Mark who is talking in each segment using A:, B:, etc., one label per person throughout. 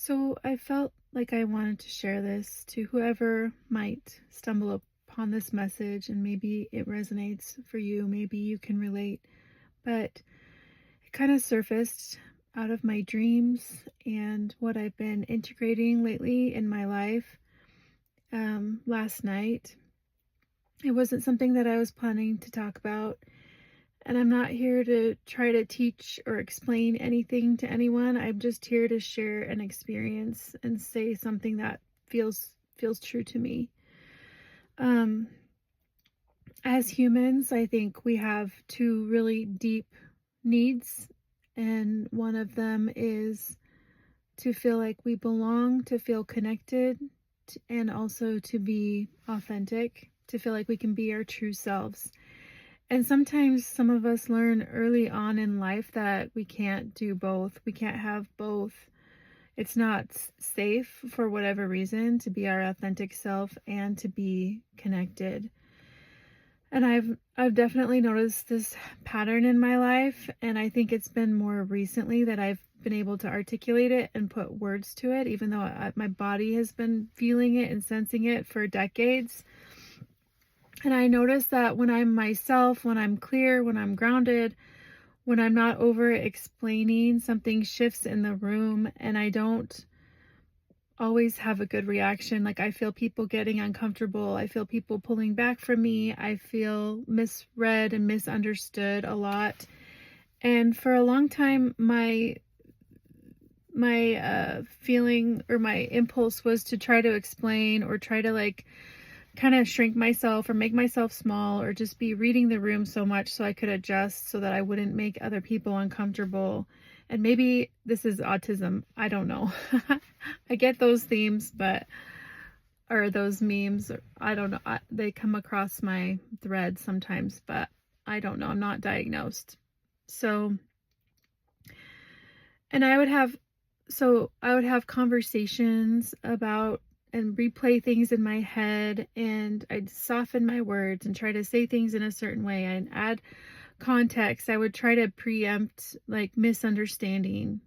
A: So I felt like I wanted to share this to whoever might stumble upon this message, and maybe it resonates for you. Maybe you can relate. But it kind of surfaced out of my dreams and what I've been integrating lately in my life. Last night, it wasn't something that I was planning to talk about. And I'm not here to try to teach or explain anything to anyone. I'm just here to share an experience and say something that feels true to me. Um, as humans, I think we have two really deep needs, and one of them is to feel like we belong, to feel connected, and also to be authentic, to feel like we can be our true selves. And sometimes some of us learn early on in life that we can't do both. We can't have both. It's not safe for whatever reason to be our authentic self and to be connected. And I've definitely noticed this pattern in my life, and I think it's been more recently that I've been able to articulate it and put words to it, even though my body has been feeling it and sensing it for decades. And I notice that when I'm myself, when I'm clear, when I'm grounded, when I'm not over explaining, something shifts in the room, and I don't always have a good reaction. Like, I feel people getting uncomfortable. I feel people pulling back from me. I feel misread and misunderstood a lot. And for a long time, my feeling or my impulse was to try to explain or try to kind of shrink myself or make myself small or just be reading the room so much so I could adjust so that I wouldn't make other people uncomfortable. And maybe this is autism. I don't know. I get those themes, or those memes. I don't know. They come across my thread sometimes, but I don't know. I'm not diagnosed. So, and I would have conversations about and replay things in my head, and I'd soften my words and try to say things in a certain way and add context. I would try to preempt misunderstanding.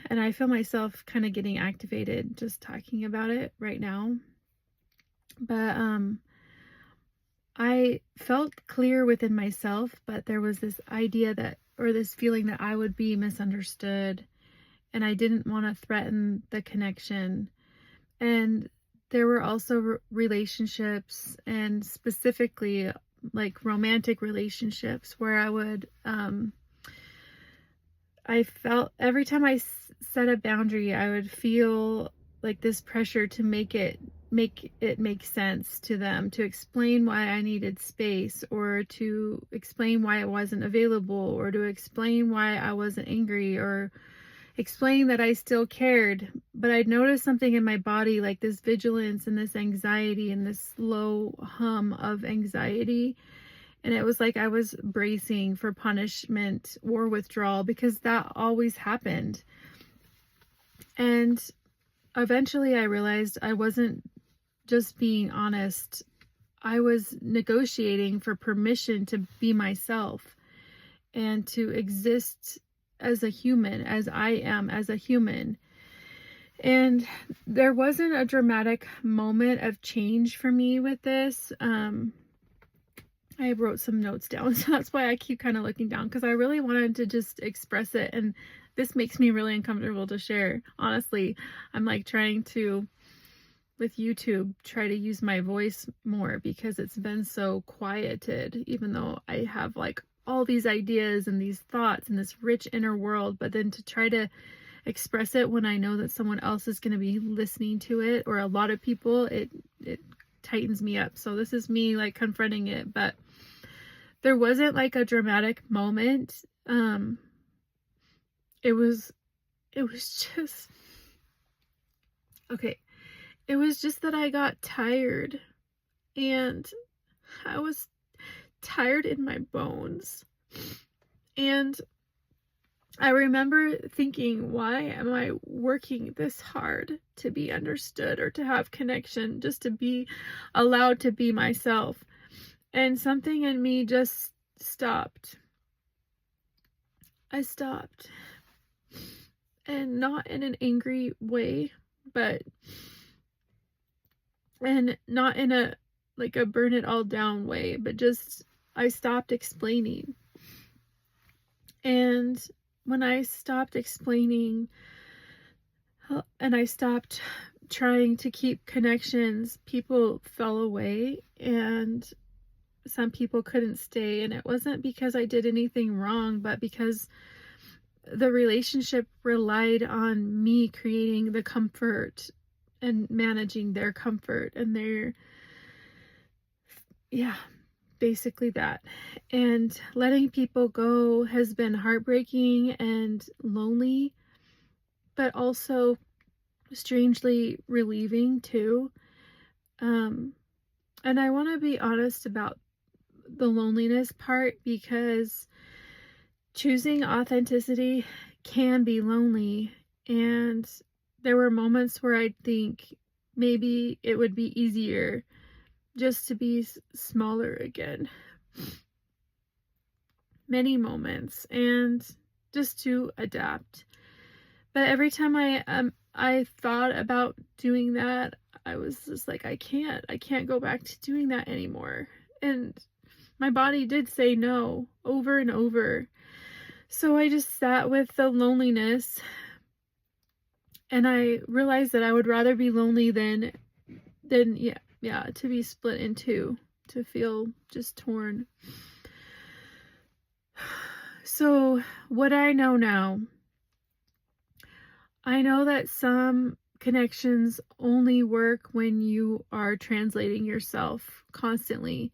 A: And I feel myself kind of getting activated just talking about it right now. But I felt clear within myself, but there was this idea or this feeling that I would be misunderstood, and I didn't want to threaten the connection. And there were also relationships, and specifically romantic relationships, where I felt every time I set a boundary, I would feel like this pressure to make it make sense to them, to explain why I needed space, or to explain why I wasn't available, or to explain why I wasn't angry, or explain that I still cared. But I'd noticed something in my body, like this vigilance and this anxiety and this low hum of anxiety. And it was like I was bracing for punishment or withdrawal, because that always happened. And eventually I realized I wasn't just being honest. I was negotiating for permission to be myself and to exist as a human, as I am as a human. And there wasn't a dramatic moment of change for me with this. I wrote some notes down, so that's why I keep kind of looking down, because I really wanted to just express it. And this makes me really uncomfortable to share. Honestly, I'm trying to, with YouTube, try to use my voice more, because it's been so quieted, even though I have all these ideas and these thoughts and this rich inner world. But then to try to express it when I know that someone else is going to be listening to it, or a lot of people, it tightens me up. So this is me confronting it. But there wasn't a dramatic moment. It was just okay. It was just that I got tired, and I was tired in my bones. And I remember thinking, why am I working this hard to be understood or to have connection, just to be allowed to be myself? And something in me just stopped. I stopped. and not in an angry way, but and not in a like a burn it all down way, but just I stopped explaining. And when I stopped explaining and I stopped trying to keep connections, people fell away and some people couldn't stay. And it wasn't because I did anything wrong, but because the relationship relied on me creating the comfort and managing their comfort and their, yeah, basically that. And letting people go has been heartbreaking and lonely, but also strangely relieving too. And I want to be honest about the loneliness part, because choosing authenticity can be lonely. And there were moments where I'd think maybe it would be easier just to be smaller again. Many moments, and just to adapt. But every time I thought about doing that, I was just like, I can't go back to doing that anymore. And my body did say no over and over. So I just sat with the loneliness, and I realized that I would rather be lonely than to be split in two, to feel just torn. So what I know now, I know that some connections only work when you are translating yourself constantly.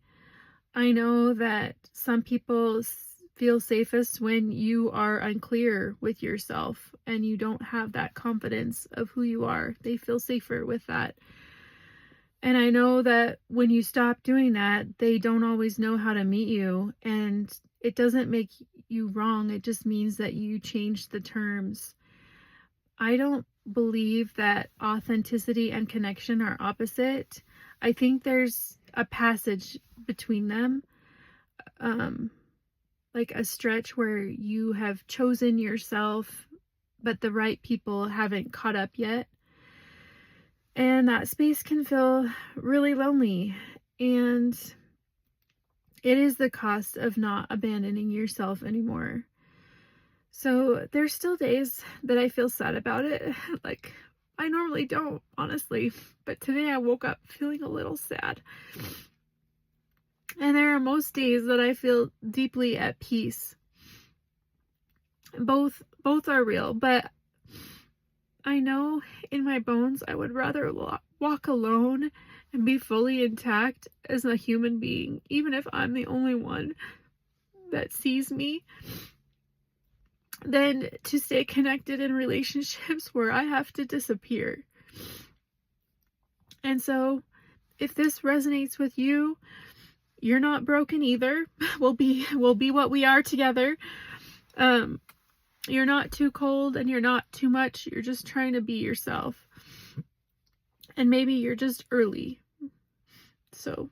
A: I know that some people feel safest when you are unclear with yourself and you don't have that confidence of who you are. They feel safer with that. And I know that when you stop doing that, they don't always know how to meet you. And it doesn't make you wrong. It just means that you changed the terms. I don't believe that authenticity and connection are opposite. I think there's a passage between them, like a stretch where you have chosen yourself, but the right people haven't caught up yet. And that space can feel really lonely. And it is the cost of not abandoning yourself anymore. So there's still days that I feel sad about it. Like, I normally don't, honestly. But today I woke up feeling a little sad. And there are most days that I feel deeply at peace. Both are real, but I know in my bones I would rather walk alone and be fully intact as a human being, even if I'm the only one that sees me, than to stay connected in relationships where I have to disappear. And so, if this resonates with you, you're not broken either. We'll be what we are together. You're not too cold and you're not too much. You're just trying to be yourself. And maybe you're just early. So